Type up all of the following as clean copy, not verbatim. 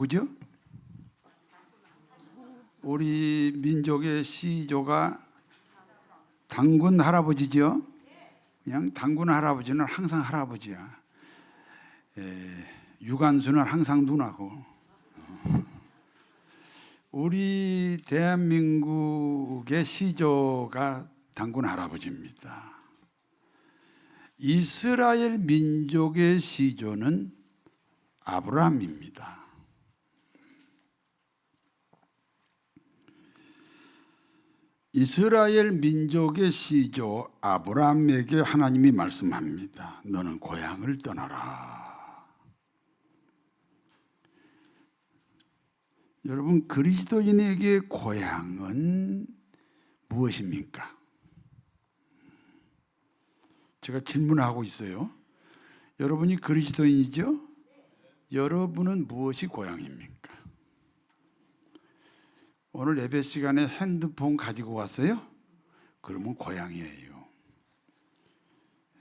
그죠? 우리 민족의 시조가 당군 할아버지죠. 그냥 당군 할아버지는 항상 할아버지야. 유관순은 항상 누나고. 우리 대한민국의 시조가 당군 할아버지입니다. 이스라엘 민족의 시조는 아브라함입니다. 이스라엘 민족의 시조 아브라함에게 하나님이 말씀합니다. 너는 고향을 떠나라. 여러분, 그리스도인에게 고향은 무엇입니까? 제가 질문하고 있어요. 여러분이 그리스도인이죠? 여러분은 무엇이 고향입니까? 오늘 예배 시간에 핸드폰 가지고 왔어요? 그러면 고향이에요.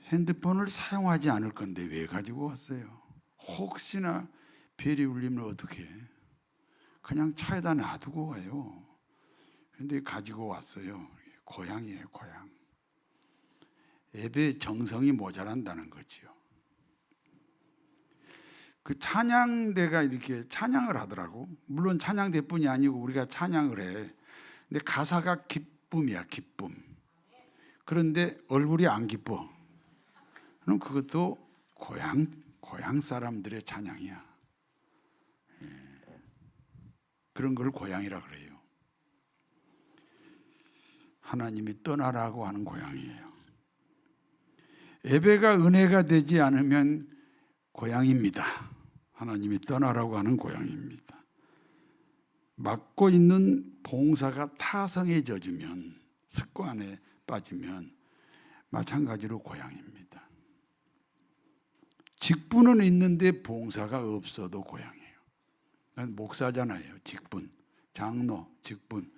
핸드폰을 사용하지 않을 건데 왜 가지고 왔어요? 혹시나 벨이 울리면 어떡해? 그냥 차에다 놔두고 가요. 그런데 가지고 왔어요. 고향이에요, 고향. 예배 정성이 모자란다는 거지요. 그 찬양대가 이렇게 찬양을 하더라고. 물론 찬양대뿐이 아니고 우리가 찬양을 해. 근데 가사가 기쁨이야, 기쁨. 그런데 얼굴이 안 기뻐. 그럼 그것도 고향 사람들의 찬양이야. 그런 걸 고향이라 그래요. 하나님이 떠나라고 하는 고향이에요. 예배가 은혜가 되지 않으면 고향입니다. 하나님이 떠나라고 하는 고향입니다. 맡고 있는 봉사가 타성에 젖으면, 습관에 빠지면 마찬가지로 고향입니다. 직분은 있는데 봉사가 없어도 고향이에요. 난 목사잖아요. 직분, 장로, 직분,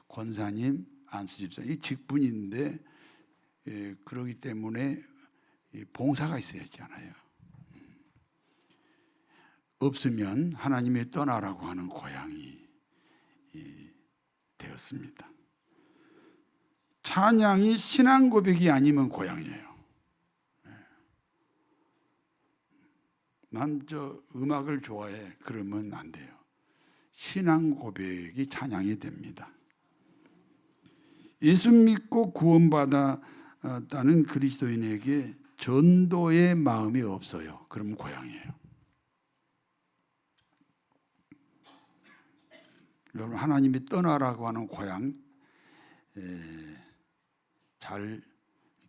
권사님, 안수집사, 이 직분인데 그러기 때문에 봉사가 있어야 하잖아요. 없으면 하나님이 떠나라고 하는 고향이 되었습니다. 찬양이 신앙 고백이 아니면 고향이에요. 난 음악을 좋아해. 그러면 안 돼요. 신앙 고백이 찬양이 됩니다. 예수 믿고 구원받았다는 그리스도인에게 전도의 마음이 없어요. 그러면 고향이에요. 여러분, 하나님이 떠나라고 하는 고향 잘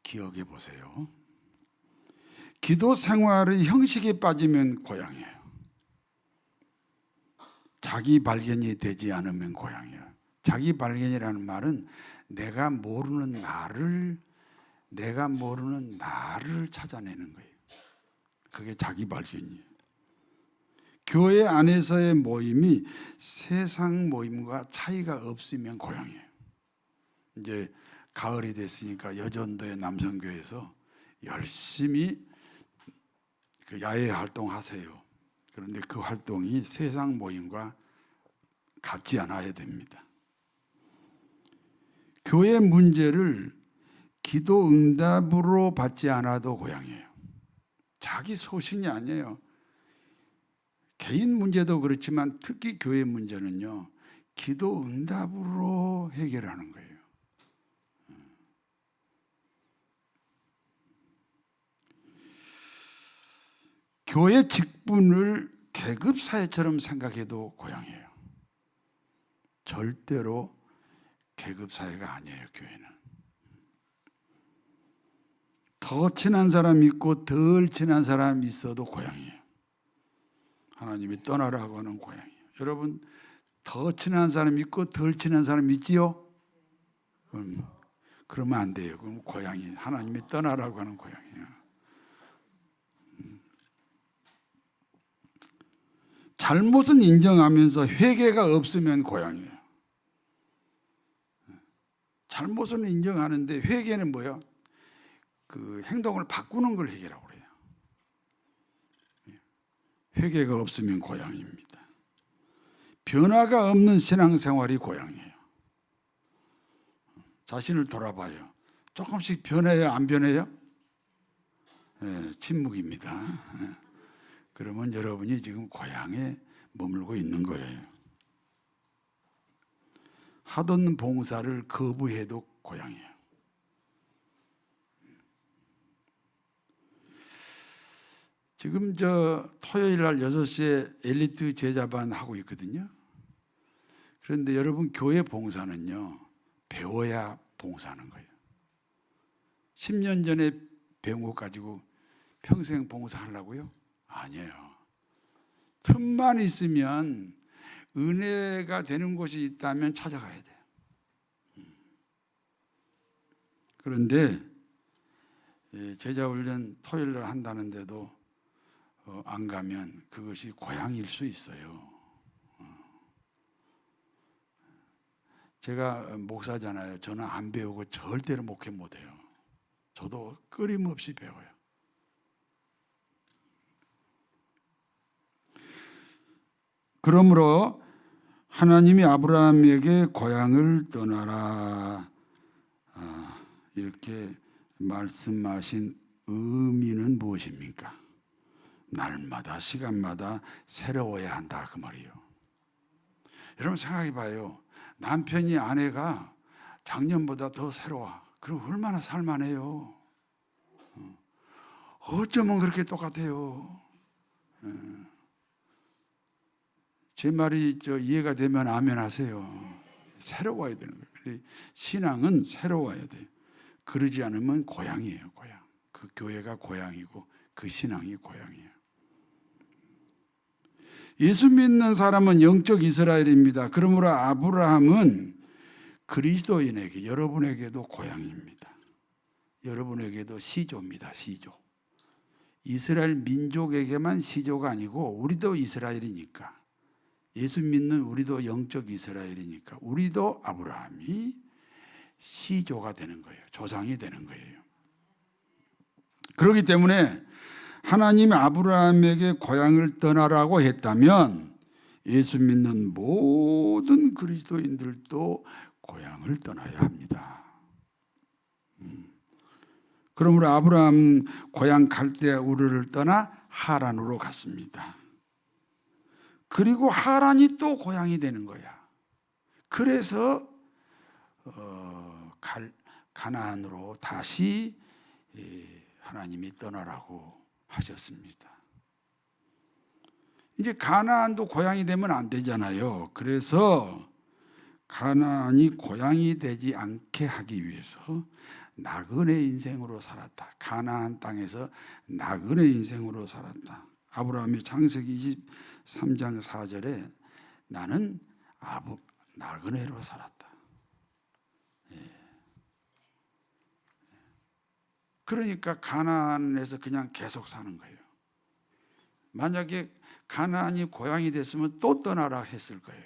기억해 보세요. 기도 생활의 형식에 빠지면 고향이에요. 자기 발견이 되지 않으면 고향이에요. 자기 발견이라는 말은 내가 모르는 나를 찾아내는 거예요. 그게 자기 발견이에요. 교회 안에서의 모임이 세상 모임과 차이가 없으면 고향이에요. 이제 가을이 됐으니까 여전도의 남성교회에서 열심히 그 야외 활동하세요. 그런데 그 활동이 세상 모임과 같지 않아야 됩니다. 교회 문제를 기도 응답으로 받지 않아도 고향이에요. 자기 소신이 아니에요. 개인 문제도 그렇지만 특히 교회 문제는요, 기도 응답으로 해결하는 거예요. 교회 직분을 계급 사회처럼 생각해도 고향이에요. 절대로 계급 사회가 아니에요, 교회는. 더 친한 사람 있고 덜 친한 사람 있어도 고향이에요. 하나님이 떠나라고 하는 고향이에요. 여러분, 더 친한 사람 있고 덜 친한 사람 있지요? 그러면 안 돼요. 그럼 고향이 하나님이 떠나라고 하는 고향이에요. 잘못은 인정하면서 회개가 없으면 고향이에요. 잘못은 인정하는데 회개는 뭐야? 그 행동을 바꾸는 걸 회개라고 그래요. 회개가 없으면 고향입니다. 변화가 없는 신앙생활이 고향이에요. 자신을 돌아봐요. 조금씩 변해요? 안 변해요? 침묵입니다. 그러면 여러분이 지금 고향에 머물고 있는 거예요. 하던 봉사를 거부해도 고향이에요. 지금 토요일 날 6시에 엘리트 제자반 하고 있거든요. 그런데 여러분, 교회 봉사는요, 배워야 봉사하는 거예요. 10년 전에 배운 것 가지고 평생 봉사하려고요? 아니에요. 틈만 있으면, 은혜가 되는 곳이 있다면 찾아가야 돼요. 그런데 제자훈련 토요일 날 한다는데도 안 가면 그것이 고향일 수 있어요. 제가 목사잖아요. 저는 안 배우고 절대로 목회 못해요. 저도 끊임없이 배워요. 그러므로 하나님이 아브라함에게 고향을 떠나라 이렇게 말씀하신 의미는 무엇입니까? 날마다 시간마다 새로워야 한다 그 말이에요. 여러분 생각해 봐요. 남편이 아내가 작년보다 더 새로워. 그럼 얼마나 살만해요. 어쩌면 그렇게 똑같아요. 제 말이 이해가 되면 아멘 하세요. 새로워야 되는 거예요. 신앙은 새로워야 돼요. 그러지 않으면 고향이에요. 고향. 그 교회가 고향이고 그 신앙이 고향이에요. 예수 믿는 사람은 영적 이스라엘입니다. 그러므로 아브라함은 그리스도인에게, 여러분에게도 고향입니다. 여러분에게도 시조입니다. 시조. 이스라엘 민족에게만 시조가 아니고 우리도 이스라엘이니까, 예수 믿는 우리도 영적 이스라엘이니까 우리도 아브라함이 시조가 되는 거예요. 조상이 되는 거예요. 그렇기 때문에 하나님이 아브라함에게 고향을 떠나라고 했다면 예수 믿는 모든 그리스도인들도 고향을 떠나야 합니다. 그러므로 아브라함 고향 갈대아 우르를 떠나 하란으로 갔습니다. 그리고 하란이 또 고향이 되는 거야. 그래서 가나안으로 다시 하나님이 떠나라고 하셨습니다. 이제 가나안도 고향이 되면 안 되잖아요. 그래서 가나안이 고향이 되지 않게 하기 위해서 나그네 인생으로 살았다. 가나안 땅에서 나그네 인생으로 살았다. 아브라함이 창세기 23장 4절에 나는 나그네로 살았다. 그러니까 가나안에서 그냥 계속 사는 거예요. 만약에 가나안이 고향이 됐으면 또 떠나라 했을 거예요.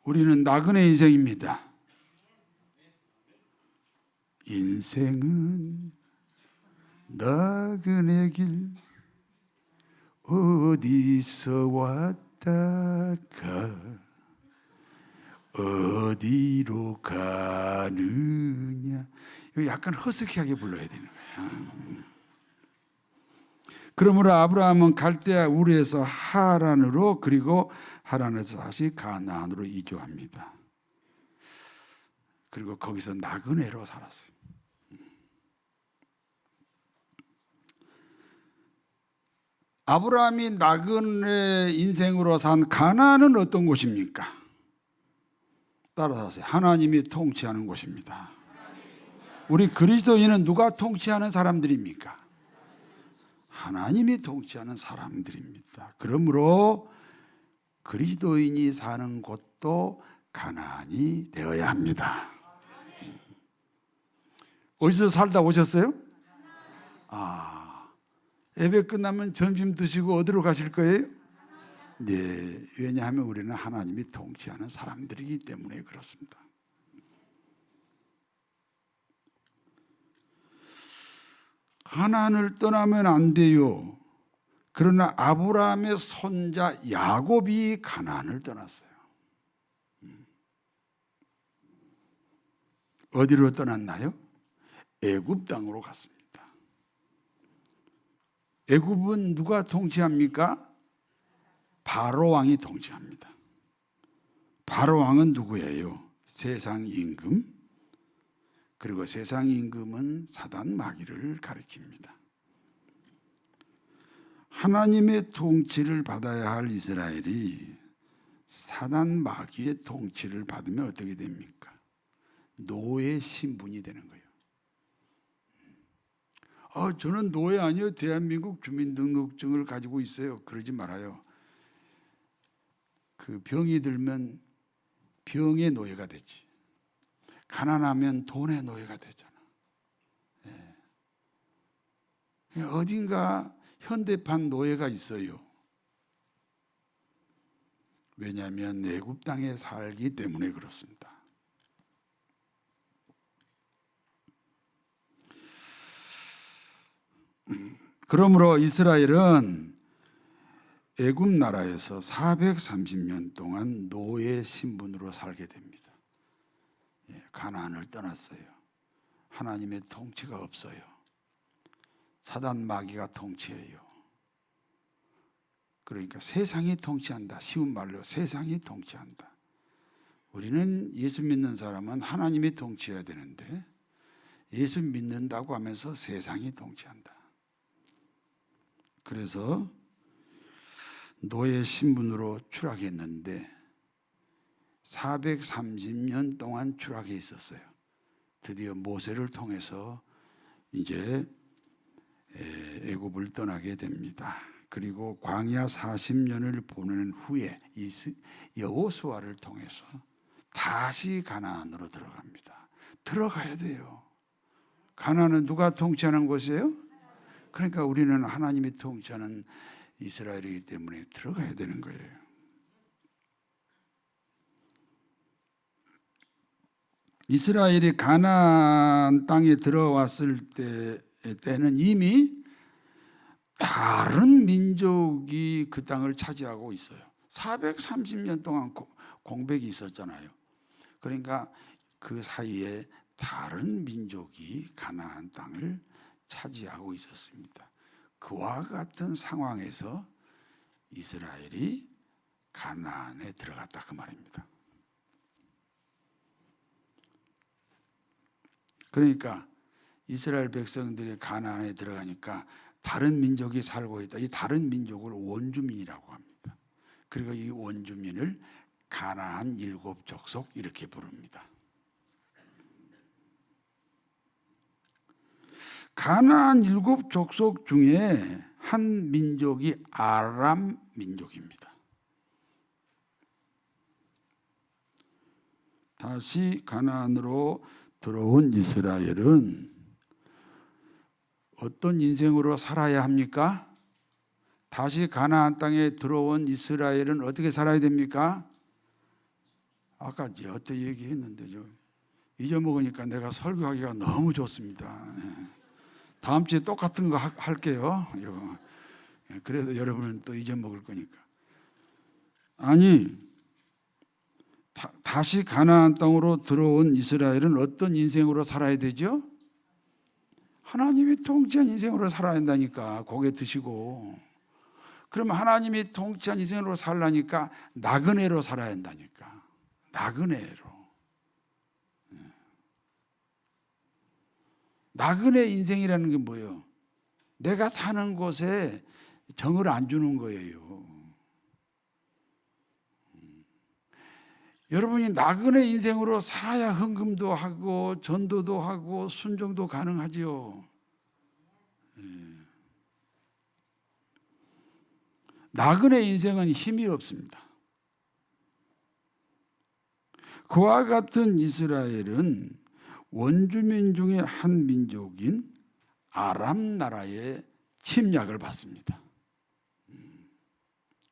우리는 나그네 인생입니다. 인생은 나그네 길 어디서 왔다가 어디로 가느냐. 이거 약간 허스키하게 불러야 되는 거예요. 그러므로 아브라함은 갈대아 우르에서 하란으로, 그리고 하란에서 다시 가나안으로 이주합니다. 그리고 거기서 나그네로 살았어요. 아브라함이 나그네 인생으로 산 가나안은 어떤 곳입니까? 따라서 하나님이 통치하는 곳입니다. 우리 그리스도인은 누가 통치하는 사람들입니까? 하나님이 통치하는 사람들입니다. 그러므로 그리스도인이 사는 곳도 가나안이 되어야 합니다. 어디서 살다 오셨어요? 예배 끝나면 점심 드시고 어디로 가실 거예요? 네, 왜냐하면 우리는 하나님이 통치하는 사람들이기 때문에 그렇습니다. 가나안을 떠나면 안 돼요. 그러나 아브라함의 손자 야곱이 가나안을 떠났어요. 어디로 떠났나요? 애굽 땅으로 갔습니다. 애굽은 누가 통치합니까? 바로 왕이 통치합니다. 바로 왕은 누구예요? 세상 임금. 그리고 세상 임금은 사단 마귀를 가리킵니다. 하나님의 통치를 받아야 할 이스라엘이 사단 마귀의 통치를 받으면 어떻게 됩니까? 노예 신분이 되는 거예요. 저는 노예 아니요. 대한민국 주민등록증을 가지고 있어요. 그러지 말아요. 그 병이 들면 병의 노예가 되지. 가난하면 돈의 노예가 되잖아. 어딘가 현대판 노예가 있어요. 왜냐하면 애굽 땅에 살기 때문에 그렇습니다. 그러므로 이스라엘은 애굽 나라에서 430년 동안 노예 신분으로 살게 됩니다. 가나안을 떠났어요. 하나님의 통치가 없어요. 사단 마귀가 통치해요. 그러니까 세상이 통치한다. 쉬운 말로 세상이 통치한다. 우리는 예수 믿는 사람은 하나님이 통치해야 되는데 예수 믿는다고 하면서 세상이 통치한다. 그래서 노예 신분으로 추락했는데 430년 동안 추락해 있었어요. 드디어 모세를 통해서 이제 애굽을 떠나게 됩니다. 그리고 광야 40년을 보낸 후에 여호수아를 통해서 다시 가나안으로 들어갑니다. 들어가야 돼요. 가나안은 누가 통치하는 곳이에요? 그러니까 우리는 하나님이 통치하는 이스라엘이기 때문에 들어가야 되는 거예요. 이스라엘이 가나안 땅에 들어왔을 때는 이미 다른 민족이 그 땅을 차지하고 있어요. 430년 동안 공백이 있었잖아요. 그러니까 그 사이에 다른 민족이 가나안 땅을 차지하고 있었습니다. 그와 같은 상황에서 이스라엘이 가나안에 들어갔다 그 말입니다. 그러니까 이스라엘 백성들이 가나안에 들어가니까 다른 민족이 살고 있다. 이 다른 민족을 원주민이라고 합니다. 그리고 이 원주민을 가나안 일곱 족속 이렇게 부릅니다. 가나안 일곱 족속 중에 한 민족이 아람 민족입니다. 다시 가나안으로 들어온 이스라엘은 어떤 인생으로 살아야 합니까? 다시 가나안 땅에 들어온 이스라엘은 어떻게 살아야 됩니까? 아까 어떤 얘기했는데 잊어먹으니까 내가 설교하기가 너무 좋습니다. 다음 주에 똑같은 거 할게요. 그래도 여러분은 또 잊어먹을 거니까. 아니, 다시 가나안 땅으로 들어온 이스라엘은 어떤 인생으로 살아야 되죠? 하나님이 통치한 인생으로 살아야 한다니까. 고개 드시고. 그러면 하나님이 통치한 인생으로 살라니까 나그네로 살아야 한다니까. 나그네로. 나그네 인생이라는 게 뭐예요? 내가 사는 곳에 정을 안 주는 거예요. 여러분이 나그네 인생으로 살아야 헌금도 하고 전도도 하고 순종도 가능하지요. 나그네 인생은 힘이 없습니다. 그와 같은 이스라엘은 원주민 중에 한 민족인 아람 나라의 침략을 받습니다.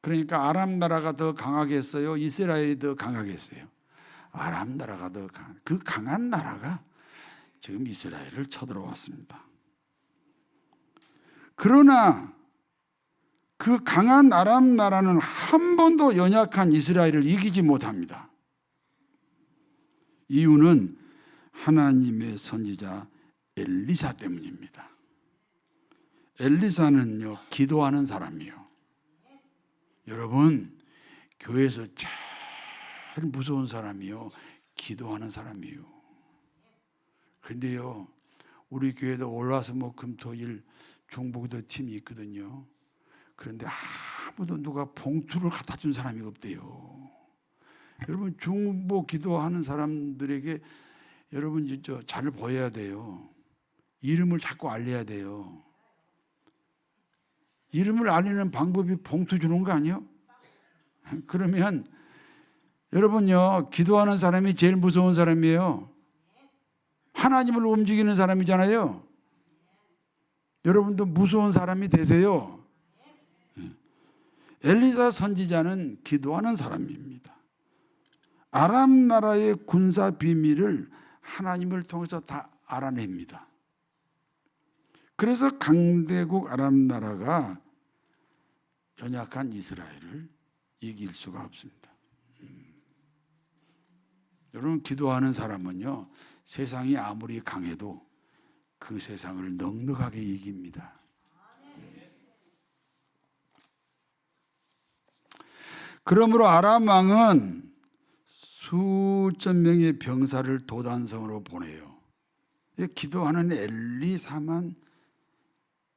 그러니까 아람 나라가 더 강하겠어요? 이스라엘이 더 강하겠어요? 아람 나라가 더 강한, 그 강한 나라가 지금 이스라엘을 쳐들어왔습니다. 그러나 그 강한 아람 나라는 한 번도 연약한 이스라엘을 이기지 못합니다. 이유는 하나님의 선지자 엘리사 때문입니다. 엘리사는요, 기도하는 사람이에요. 여러분, 교회에서 제일 무서운 사람이요, 기도하는 사람이에요. 그런데요, 우리 교회도 올라서 금토일 중보기도 팀이 있거든요. 그런데 아무도 누가 봉투를 갖다 준 사람이 없대요. 여러분, 중보 기도하는 사람들에게 여러분 진짜 잘 보여야 돼요. 이름을 자꾸 알려야 돼요. 이름을 알리는 방법이 봉투 주는 거 아니에요? 그러면 여러분요, 기도하는 사람이 제일 무서운 사람이에요. 하나님을 움직이는 사람이잖아요. 여러분도 무서운 사람이 되세요. 엘리사 선지자는 기도하는 사람입니다. 아람 나라의 군사 비밀을 하나님을 통해서 다 알아냅니다. 그래서 강대국 아람 나라가 연약한 이스라엘을 이길 수가 없습니다. 여러분, 기도하는 사람은요, 세상이 아무리 강해도 그 세상을 넉넉하게 이깁니다. 그러므로 아람 왕은 수천 명의 병사를 도단성으로 보내요. 기도하는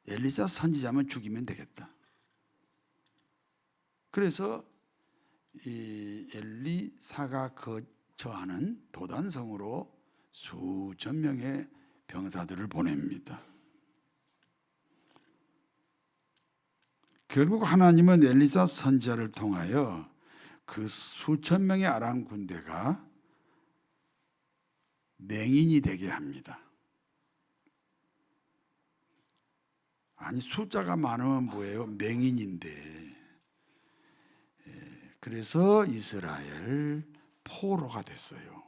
엘리사 선지자만 죽이면 되겠다. 그래서 이 엘리사가 거처하는 도단성으로 수천 명의 병사들을 보냅니다. 결국 하나님은 엘리사 선지자를 통하여 그 수천 명의 아람 군대가 맹인이 되게 합니다. 아니, 숫자가 많으면 뭐예요? 맹인인데. 그래서 이스라엘 포로가 됐어요.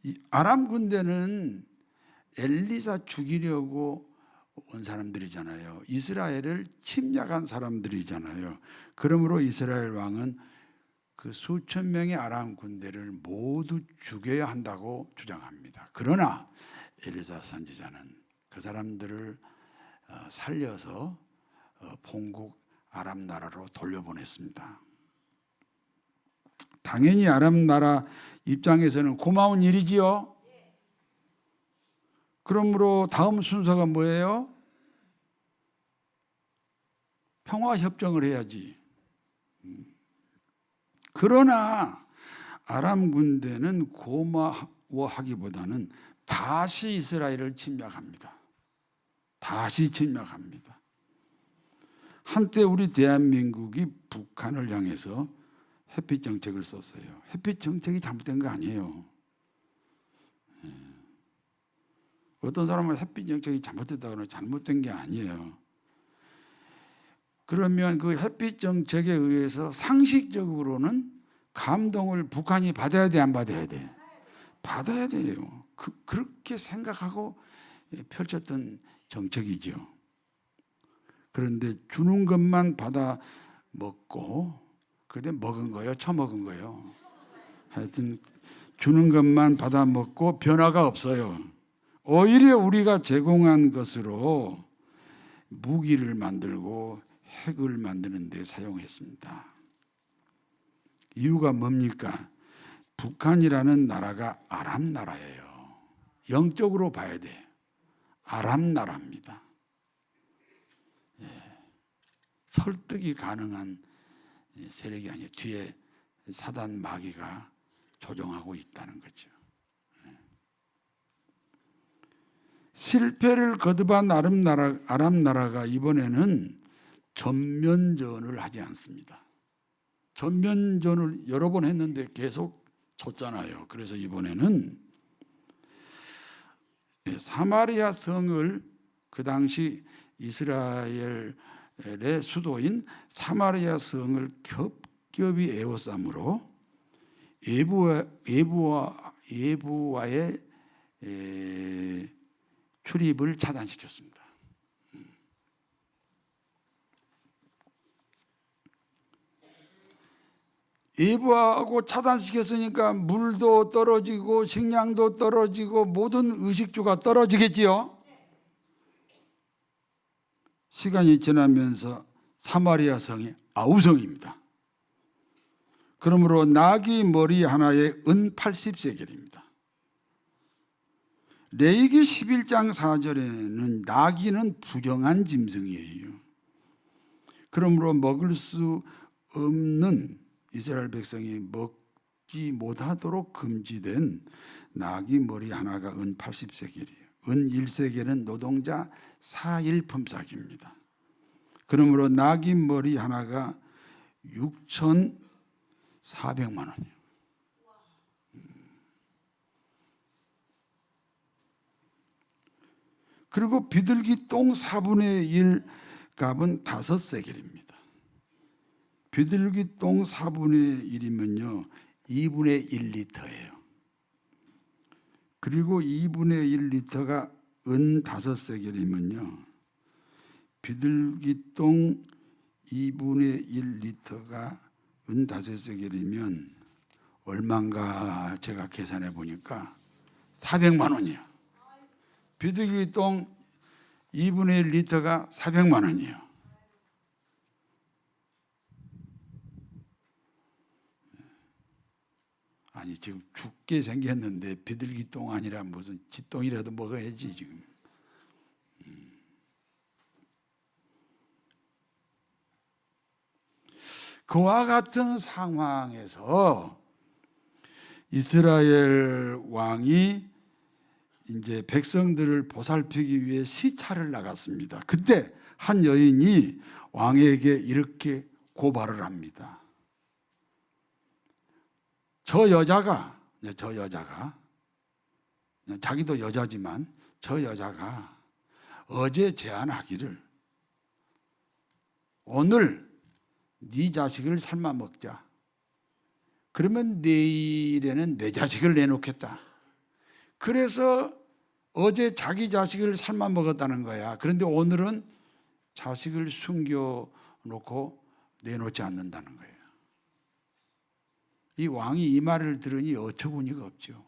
이 아람 군대는 엘리사 죽이려고 온 사람들이잖아요. 이스라엘을 침략한 사람들이잖아요. 그러므로 이스라엘 왕은 그 수천 명의 아람 군대를 모두 죽여야 한다고 주장합니다. 그러나 엘리사 선지자는 그 사람들을 살려서 본국 아람 나라로 돌려보냈습니다. 당연히 아람 나라 입장에서는 고마운 일이지요. 그러므로 다음 순서가 뭐예요? 평화협정을 해야지. 그러나 아람 군대는 고마워하기보다는 다시 이스라엘을 침략합니다. 다시 침략합니다. 한때 우리 대한민국이 북한을 향해서 햇빛 정책을 썼어요. 햇빛 정책이 잘못된 거 아니에요. 어떤 사람은 햇빛 정책이 잘못됐다고 하면 잘못된 게 아니에요. 그러면 그 햇빛 정책에 의해서 상식적으로는 감동을 북한이 받아야 돼, 안 받아야 돼? 받아야 돼요. 그렇게 생각하고 펼쳤던 정책이죠. 그런데 주는 것만 받아 먹고, 그때 먹은 거예요? 처먹은 거예요? 하여튼 주는 것만 받아 먹고 변화가 없어요. 오히려 우리가 제공한 것으로 무기를 만들고 핵을 만드는 데 사용했습니다. 이유가 뭡니까? 북한이라는 나라가 아람 나라예요. 영적으로 봐야 돼. 아람 나라입니다. 설득이 가능한 세력이 아니에요. 뒤에 사단 마귀가 조종하고 있다는 거죠. 실패를 거듭한 아람 나라가 이번에는 전면전을 하지 않습니다. 전면전을 여러 번 했는데 계속 졌잖아요. 그래서 이번에는 사마리아 성을, 그 당시 이스라엘의 수도인 사마리아 성을 겹겹이 에워싸므로 예부와의 출입을 차단시켰습니다. 예부하고 차단시켰으니까 물도 떨어지고 식량도 떨어지고 모든 의식주가 떨어지겠지요. 시간이 지나면서 사마리아 성이 아우성입니다. 그러므로 나귀 머리 하나에 은 80세겔입니다. 레위기 11장 4절에는 나귀는 부정한 짐승이에요. 그러므로 먹을 수 없는 이스라엘 백성이 먹지 못하도록 금지된 나귀 머리 하나가 은 80세겔이에요. 은 1세겔은 노동자 4일 품삯입니다. 그러므로 나귀 머리 하나가 6,400만 원이에요. 그리고 비둘기 똥 4분의 1 값은 5세겔입니다. 비둘기 똥 4분의 1이면요 2분의 1리터예요. 그리고 2분의 1리터가 은 5세겔이면요 비둘기 똥 2분의 1리터가 은 5세겔이면 얼마인가 제가 계산해 보니까 400만 원이에요. 비둘기 똥 2분의 1리터가 400만 원이에요. 아니 지금 죽게 생겼는데 비둘기 똥 아니라 무슨 쥐똥이라도 먹어야지 지금. 그와 같은 상황에서 이스라엘 왕이 이제 백성들을 보살피기 위해 시차를 나갔습니다. 그때 한 여인이 왕에게 이렇게 고발을 합니다. 저 여자가 자기도 여자지만 저 여자가 어제 제안하기를 오늘 네 자식을 삶아 먹자. 그러면 내일에는 내 자식을 내놓겠다. 그래서 어제 자기 자식을 삶아 먹었다는 거야. 그런데 오늘은 자식을 숨겨놓고 내놓지 않는다는 거예요. 이 왕이 이 말을 들으니 어처구니가 없죠.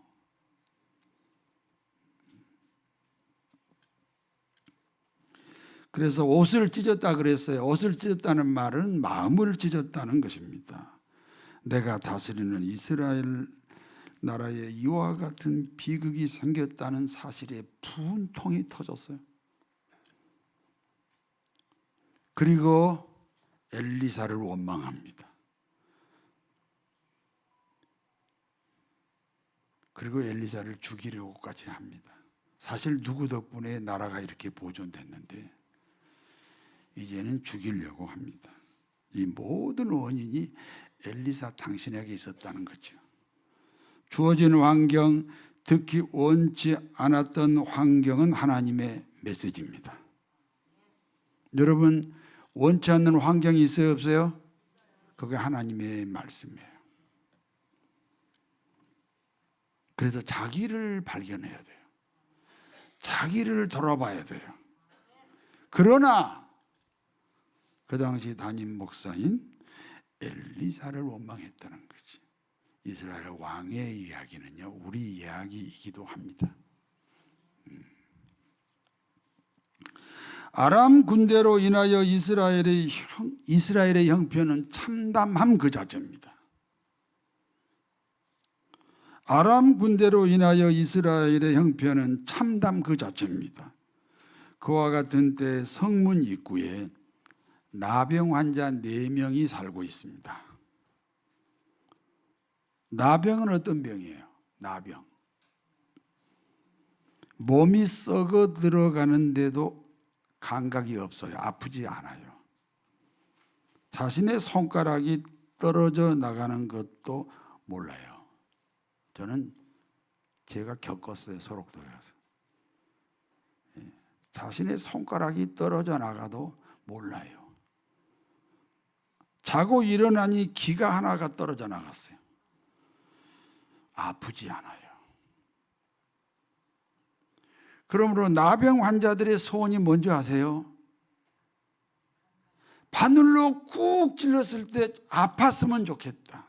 그래서 옷을 찢었다 그랬어요. 옷을 찢었다는 말은 마음을 찢었다는 것입니다. 내가 다스리는 이스라엘 나라에 이와 같은 비극이 생겼다는 사실에 분통이 터졌어요. 그리고 엘리사를 원망합니다. 그리고 엘리사를 죽이려고까지 합니다. 사실 누구 덕분에 나라가 이렇게 보존됐는데 이제는 죽이려고 합니다. 이 모든 원인이 엘리사 당신에게 있었다는 거죠. 주어진 환경, 특히 원치 않았던 환경은 하나님의 메시지입니다. 여러분 원치 않는 환경이 있어요 없어요? 그게 하나님의 말씀이에요. 그래서 자기를 발견해야 돼요. 자기를 돌아봐야 돼요. 그러나 그 당시 담임 목사인 엘리사를 원망했다는 거지. 이스라엘 왕의 이야기는요 우리 이야기이기도 합니다. 아람 군대로 인하여 이스라엘의 형편은 참담함 그 자체입니다. 아람 군대로 인하여 이스라엘의 형편은 참담 그 자체입니다. 그와 같은 때 성문 입구에 나병 환자 4명이 살고 있습니다. 나병은 어떤 병이에요? 나병. 몸이 썩어 들어가는데도 감각이 없어요. 아프지 않아요. 자신의 손가락이 떨어져 나가는 것도 몰라요. 저는 제가 겪었어요. 소록도에 가서. 자신의 손가락이 떨어져 나가도 몰라요. 자고 일어나니 기가 하나가 떨어져 나갔어요. 아프지 않아요. 그러므로 나병 환자들의 소원이 뭔지 아세요? 바늘로 꾹 찔렀을 때 아팠으면 좋겠다.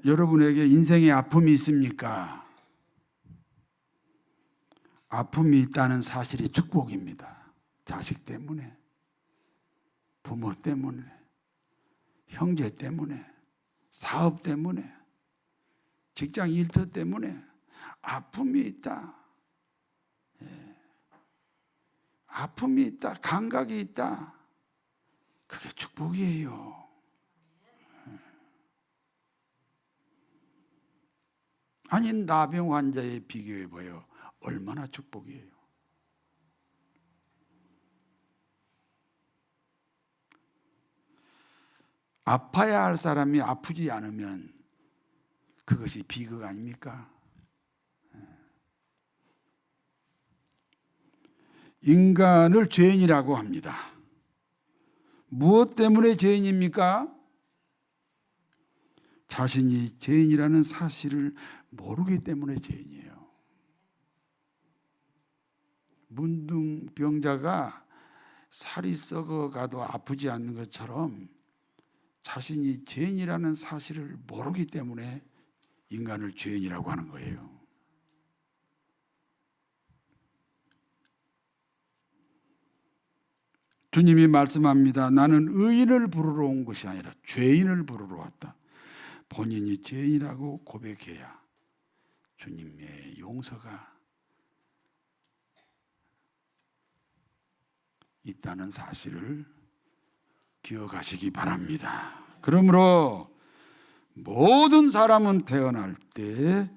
여러분에게 인생에 아픔이 있습니까? 아픔이 있다는 사실이 축복입니다. 자식 때문에, 부모 때문에, 형제 때문에, 사업 때문에, 직장 일터 때문에 아픔이 있다. 아픔이 있다. 감각이 있다. 그게 축복이에요. 아니, 나병 환자에 비교해봐요. 얼마나 축복이에요. 아파야 할 사람이 아프지 않으면 그것이 비극 아닙니까? 인간을 죄인이라고 합니다. 무엇 때문에 죄인입니까? 자신이 죄인이라는 사실을 모르기 때문에 죄인이에요. 문둥병자가 살이 썩어가도 아프지 않는 것처럼 자신이 죄인이라는 사실을 모르기 때문에 인간을 죄인이라고 하는 거예요. 주님이 말씀합니다. 나는 의인을 부르러 온 것이 아니라 죄인을 부르러 왔다. 본인이 죄인이라고 고백해야 주님의 용서가 있다는 사실을 기억하시기 바랍니다. 그러므로 모든 사람은 태어날 때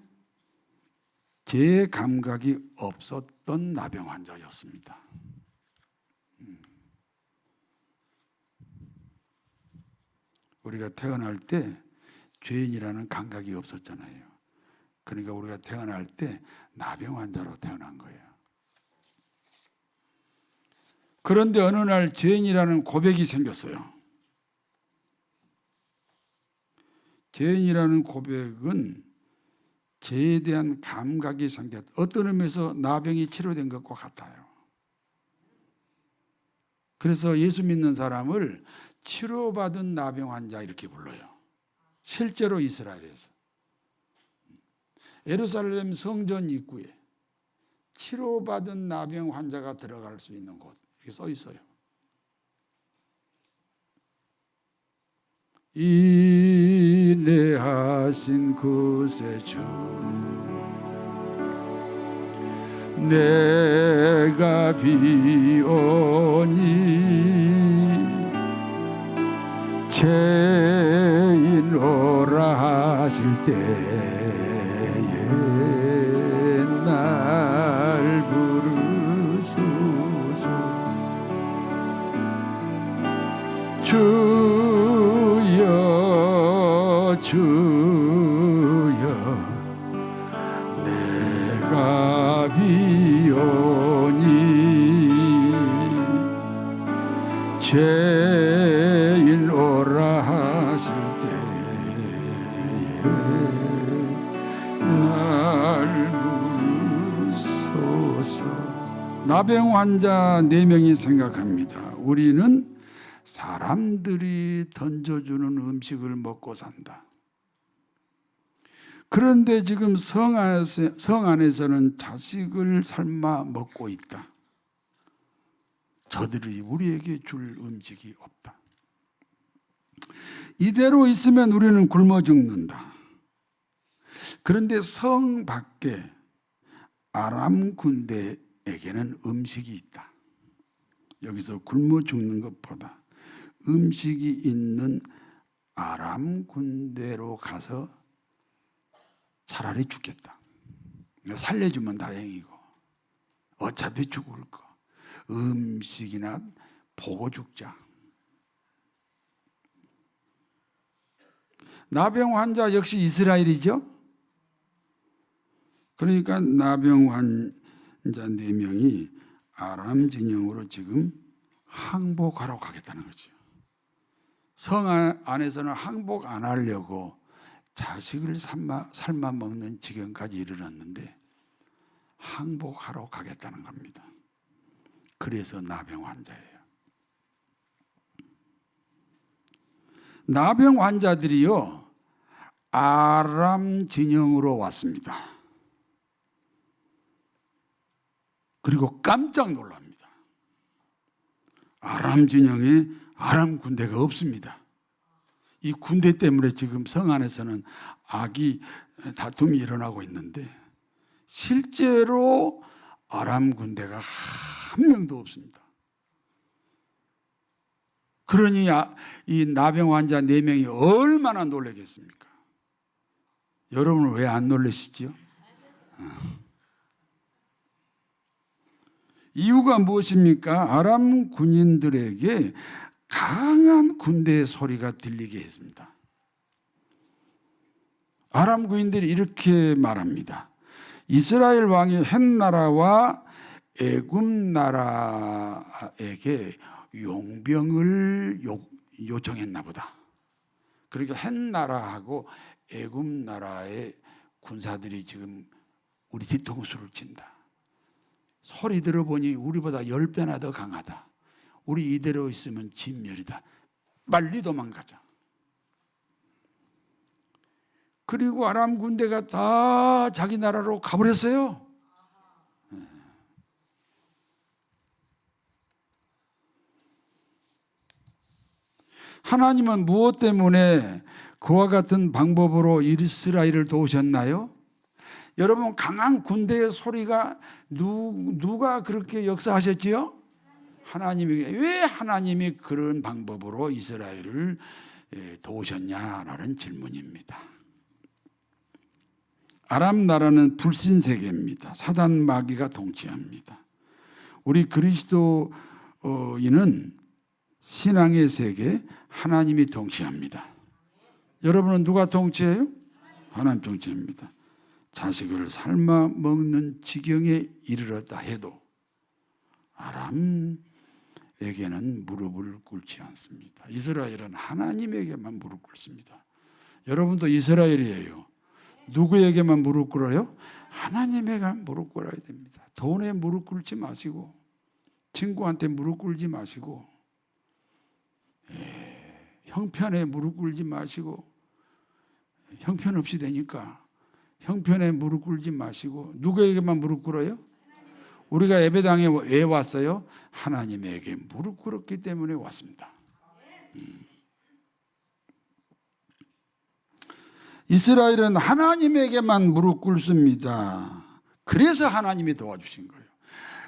제 감각이 없었던 나병 환자였습니다. 우리가 태어날 때 죄인이라는 감각이 없었잖아요. 그러니까 우리가 태어날 때 나병 환자로 태어난 거예요. 그런데 어느 날 죄인이라는 고백이 생겼어요. 죄인이라는 고백은 죄에 대한 감각이 생겼다. 어떤 의미에서 나병이 치료된 것과 같아요. 그래서 예수 믿는 사람을 치료받은 나병 환자 이렇게 불러요. 실제로 이스라엘에서 예루살렘 성전 입구에 치료받은 나병 환자가 들어갈 수 있는 곳 이렇게 써 있어요. 인내하신 그새 주 내가 비오니 죄인 오라 하실 때에 날 부르소서. 주여 주여 내가 비오니 죄인 오라 하실 때에 날 부르소서. 나병 환자 4명이 생각합니다. 우리는 사람들이 던져주는 음식을 먹고 산다. 그런데 지금 성 안에서는 자식을 삶아 먹고 있다. 저들이 우리에게 줄 음식이 없다. 이대로 있으면 우리는 굶어 죽는다. 그런데 성 밖에 아람 군대에게는 음식이 있다. 여기서 굶어 죽는 것보다 음식이 있는 아람 군대로 가서 차라리 죽겠다. 살려주면 다행이고 어차피 죽을 거 음식이나 보고 죽자. 나병 환자 역시 이스라엘이죠. 그러니까 나병 환자 4명이 아람 진영으로 지금 항복하러 가겠다는 거죠. 성 안에서는 항복 안 하려고 자식을 삶아 먹는 지경까지 이르렀는데 항복하러 가겠다는 겁니다. 그래서 나병 환자예요. 나병 환자들이요, 아람 진영으로 왔습니다. 그리고 깜짝 놀랍니다. 아람 진영에 아람 군대가 없습니다. 이 군대 때문에 지금 성 안에서는 악이 다툼이 일어나고 있는데 실제로 아람 군대가 한 명도 없습니다. 그러니 이 나병 환자 4명이 얼마나 놀라겠습니까? 여러분은 왜 안 놀라시죠? 이유가 무엇입니까? 아람 군인들에게 강한 군대의 소리가 들리게 했습니다. 아람 군인들이 이렇게 말합니다. 이스라엘 왕이 헷나라와 애굽 나라에게 용병을 요청했나 보다. 그러니까 헷나라하고 애굽 나라의 군사들이 지금 우리 뒤통수를 친다. 소리 들어보니 우리보다 10배나 더 강하다. 우리 이대로 있으면 진멸이다. 빨리 도망가자. 그리고 아람 군대가 다 자기 나라로 가버렸어요. 하나님은 무엇 때문에 그와 같은 방법으로 이스라엘을 도우셨나요? 여러분, 강한 군대의 소리가 누가 그렇게 역사하셨지요? 하나님이. 왜 하나님이 그런 방법으로 이스라엘을 도우셨냐라는 질문입니다. 아람 나라는 불신 세계입니다. 사단 마귀가 통치합니다. 우리 그리스도인은 신앙의 세계, 하나님이 통치합니다. 여러분은 누가 통치해요? 하나님 통치합니다. 자식을 삶아 먹는 지경에 이르렀다 해도 아람에게는 무릎을 꿇지 않습니다. 이스라엘은 하나님에게만 무릎 꿇습니다. 여러분도 이스라엘이에요. 누구에게만 무릎 꿇어요? 하나님에게만 무릎 꿇어야 됩니다. 돈에 무릎 꿇지 마시고, 친구한테 무릎 꿇지 마시고, 형편에 무릎 꿇지 마시고, 형편없이 되니까 형편에 무릎 꿇지 마시고, 누구에게만 무릎 꿇어요? 우리가 예배당에 왜 왔어요? 하나님에게 무릎 꿇었기 때문에 왔습니다. 이스라엘은 하나님에게만 무릎 꿇습니다. 그래서 하나님이 도와주신 거예요.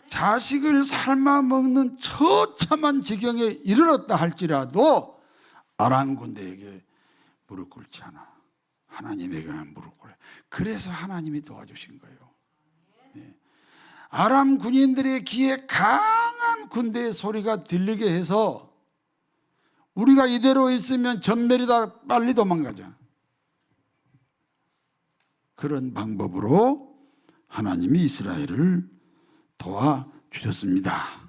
자식을 삶아 먹는 처참한 지경에 이르렀다 할지라도 아람 군대에게 무릎 꿇지 않아. 하나님에게만 무릎 꿇어요. 그래서 하나님이 도와주신 거예요. 아람 군인들의 귀에 강한 군대의 소리가 들리게 해서 우리가 이대로 있으면 전멸이다, 빨리 도망가자. 그런 방법으로 하나님이 이스라엘을 도와주셨습니다.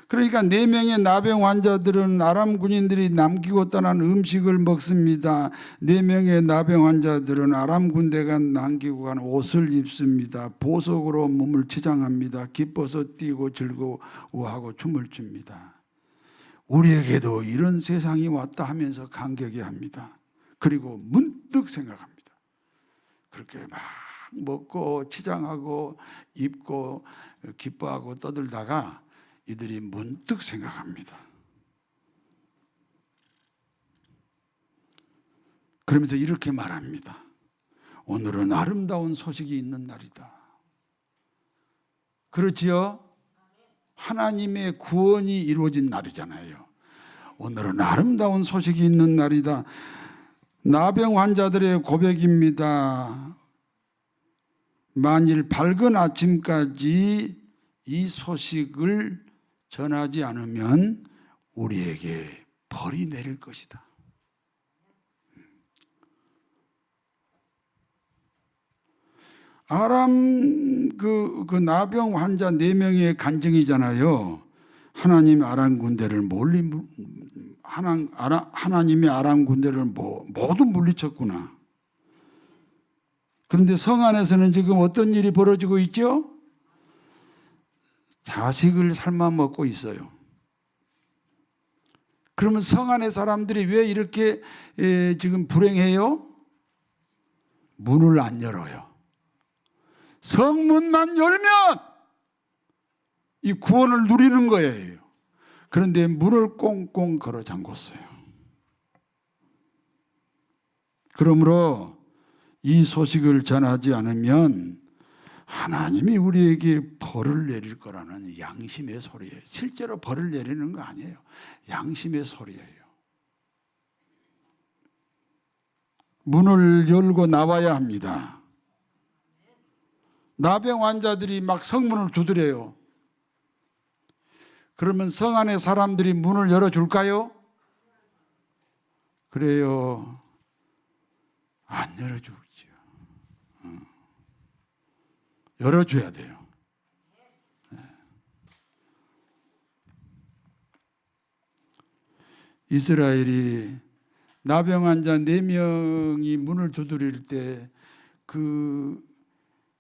그러니까 4명의 나병 환자들은 아람 군인들이 남기고 떠난 음식을 먹습니다. 4명의 나병 환자들은 아람 군대가 남기고 간 옷을 입습니다. 보석으로 몸을 치장합니다. 기뻐서 뛰고 즐거워하고 춤을 춥니다. 우리에게도 이런 세상이 왔다 하면서 감격해 합니다. 그리고 문득 생각합니다. 그렇게 막 먹고 치장하고 입고 기뻐하고 떠들다가 이들이 문득 생각합니다. 그러면서 이렇게 말합니다. 오늘은 아름다운 소식이 있는 날이다. 그렇지요? 하나님의 구원이 이루어진 날이잖아요. 오늘은 아름다운 소식이 있는 날이다. 나병 환자들의 고백입니다. 만일 밝은 아침까지 이 소식을 전하지 않으면 우리에게 벌이 내릴 것이다. 아람 그 나병 환자 4명의 간증이잖아요. 하나님 아람 군대를 하나님의 아람 군대를 모두 물리쳤구나. 그런데 성 안에서는 지금 어떤 일이 벌어지고 있죠? 자식을 삶아 먹고 있어요. 그러면 성 안의 사람들이 왜 이렇게 지금 불행해요? 문을 안 열어요. 성문만 열면 이 구원을 누리는 거예요. 그런데 문을 꽁꽁 걸어 잠궜어요. 그러므로 이 소식을 전하지 않으면 하나님이 우리에게 벌을 내릴 거라는 양심의 소리예요. 실제로 벌을 내리는 거 아니에요. 양심의 소리예요. 문을 열고 나와야 합니다. 나병 환자들이 막 성문을 두드려요. 그러면 성 안에 사람들이 문을 열어줄까요? 그래요. 안 열어주죠. 열어줘야 돼요. 이스라엘이 나병 환자 4명이 문을 두드릴 때 그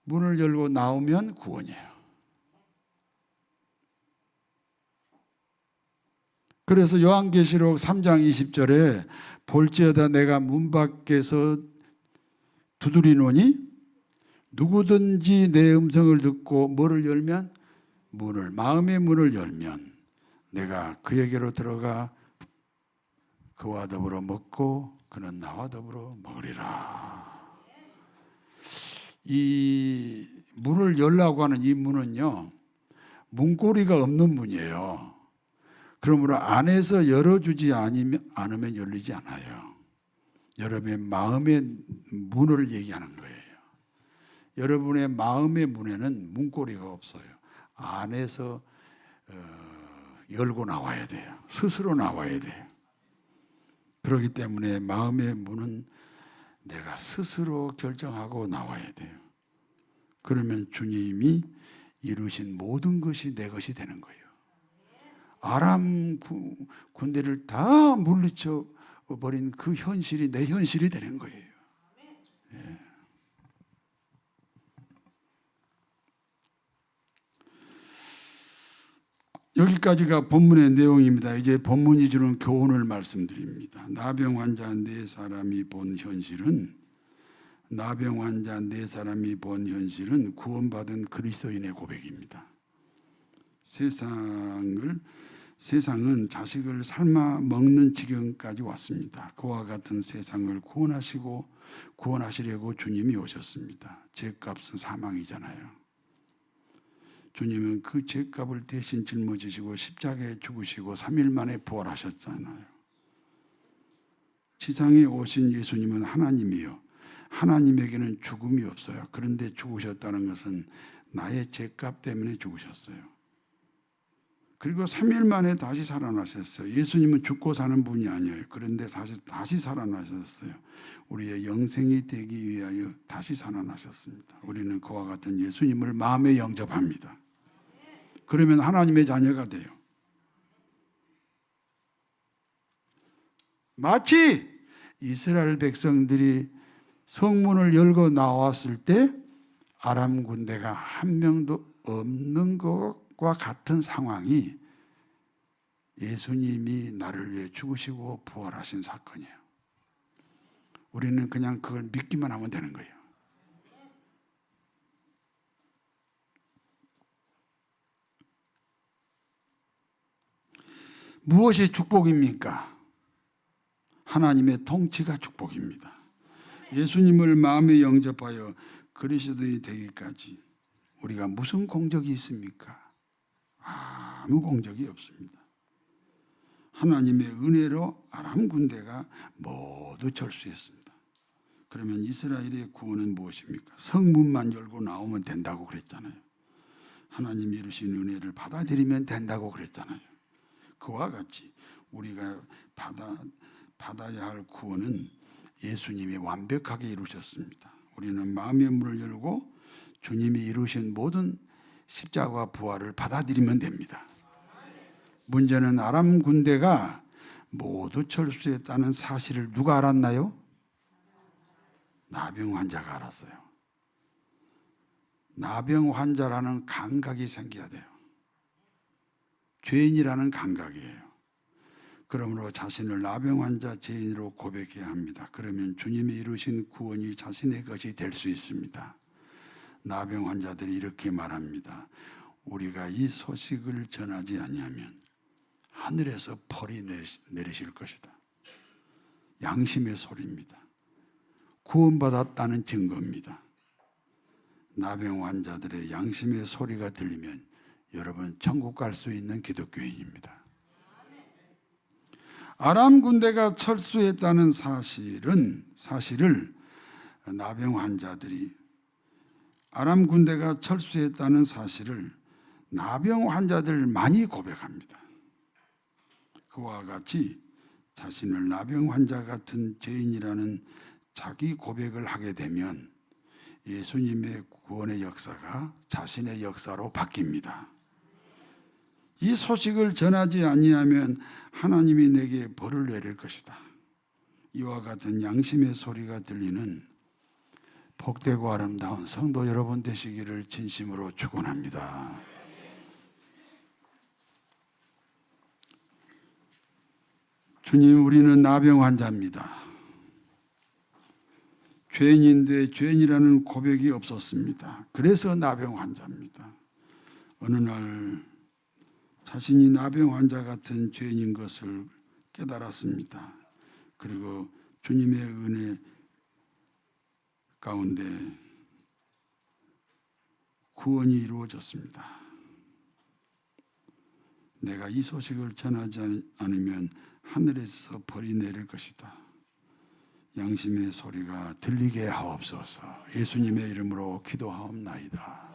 문을 열고 나오면 구원이에요. 그래서 요한계시록 3장 20절에 볼지어다 내가 문 밖에서 두드리노니 누구든지 내 음성을 듣고 뭐를 열면 마음의 문을 열면 내가 그에게로 들어가 그와 더불어 먹고 그는 나와 더불어 먹으리라. 이 문을 열라고 하는 이 문은요, 문고리가 없는 문이에요. 그러므로 안에서 열어주지 않으면 열리지 않아요. 여러분의 마음의 문을 얘기하는 거예요. 여러분의 마음의 문에는 문고리가 없어요. 안에서 열고 나와야 돼요. 스스로 나와야 돼요. 그렇기 때문에 마음의 문은 내가 스스로 결정하고 나와야 돼요. 그러면 주님이 이루신 모든 것이 내 것이 되는 거예요. 아람 군대를 다 물리쳐 버린 그 현실이 내 현실이 되는 거예요. 예. 여기까지가 본문의 내용입니다. 이제 본문이 주는 교훈을 말씀드립니다. 나병 환자 4사람이 본 현실은 구원받은 그리스도인의 고백입니다. 세상은 자식을 삶아 먹는 지경까지 왔습니다. 그와 같은 세상을 구원하시려고 주님이 오셨습니다. 죄값은 사망이잖아요. 주님은 그 죄값을 대신 짊어지시고 십자가에 죽으시고 3일 만에 부활하셨잖아요. 지상에 오신 예수님은 하나님이요. 하나님에게는 죽음이 없어요. 그런데 죽으셨다는 것은 나의 죄값 때문에 죽으셨어요. 그리고 3일 만에 다시 살아나셨어요. 예수님은 죽고 사는 분이 아니에요. 그런데 다시 살아나셨어요. 우리의 영생이 되기 위하여 다시 살아나셨습니다. 우리는 그와 같은 예수님을 마음에 영접합니다. 그러면 하나님의 자녀가 돼요. 마치 이스라엘 백성들이 성문을 열고 나왔을 때 아람 군대가 한 명도 없는 것과 같은 상황이 예수님이 나를 위해 죽으시고 부활하신 사건이에요. 우리는 그냥 그걸 믿기만 하면 되는 거예요. 무엇이 축복입니까? 하나님의 통치가 축복입니다. 예수님을 마음에 영접하여 그리스도인이 되기까지 우리가 무슨 공적이 있습니까? 아무 공적이 없습니다. 하나님의 은혜로 아람 군대가 모두 절수했습니다. 그러면 이스라엘의 구원은 무엇입니까? 성문만 열고 나오면 된다고 그랬잖아요. 하나님이 이루신 은혜를 받아들이면 된다고 그랬잖아요. 그와 같이 우리가 받아야 할 구원은 예수님이 완벽하게 이루셨습니다. 우리는 마음의 문을 열고 주님이 이루신 모든 십자가 부활을 받아들이면 됩니다. 문제는 아람 군대가 모두 철수했다는 사실을 누가 알았나요? 나병 환자가 알았어요. 나병 환자라는 감각이 생겨야 돼요. 죄인이라는 감각이에요. 그러므로 자신을 나병 환자 죄인으로 고백해야 합니다. 그러면 주님이 이루신 구원이 자신의 것이 될 수 있습니다. 나병 환자들이 이렇게 말합니다. 우리가 이 소식을 전하지 아니하면 하늘에서 벌이 내리실 것이다. 양심의 소리입니다. 구원받았다는 증거입니다. 나병 환자들의 양심의 소리가 들리면 여러분 천국 갈 수 있는 기독교인입니다. 아람 군대가 철수했다는 사실을 나병 환자들이 아람 군대가 철수했다는 사실을 나병 환자들 많이 고백합니다. 그와 같이 자신을 나병 환자 같은 죄인이라는 자기 고백을 하게 되면 예수님의 구원의 역사가 자신의 역사로 바뀝니다. 이 소식을 전하지 아니하면 하나님이 내게 벌을 내릴 것이다. 이와 같은 양심의 소리가 들리는 복되고 아름다운 성도 여러분 되시기를 진심으로 축원합니다. 주님, 우리는 나병 환자입니다. 죄인인데 죄인이라는 고백이 없었습니다. 그래서 나병 환자입니다. 어느 날 자신이 나병 환자 같은 죄인인 것을 깨달았습니다. 그리고 주님의 은혜 가운데 구원이 이루어졌습니다. 내가 이 소식을 전하지 않으면 하늘에서 벌이 내릴 것이다. 양심의 소리가 들리게 하옵소서. 예수님의 이름으로 기도하옵나이다.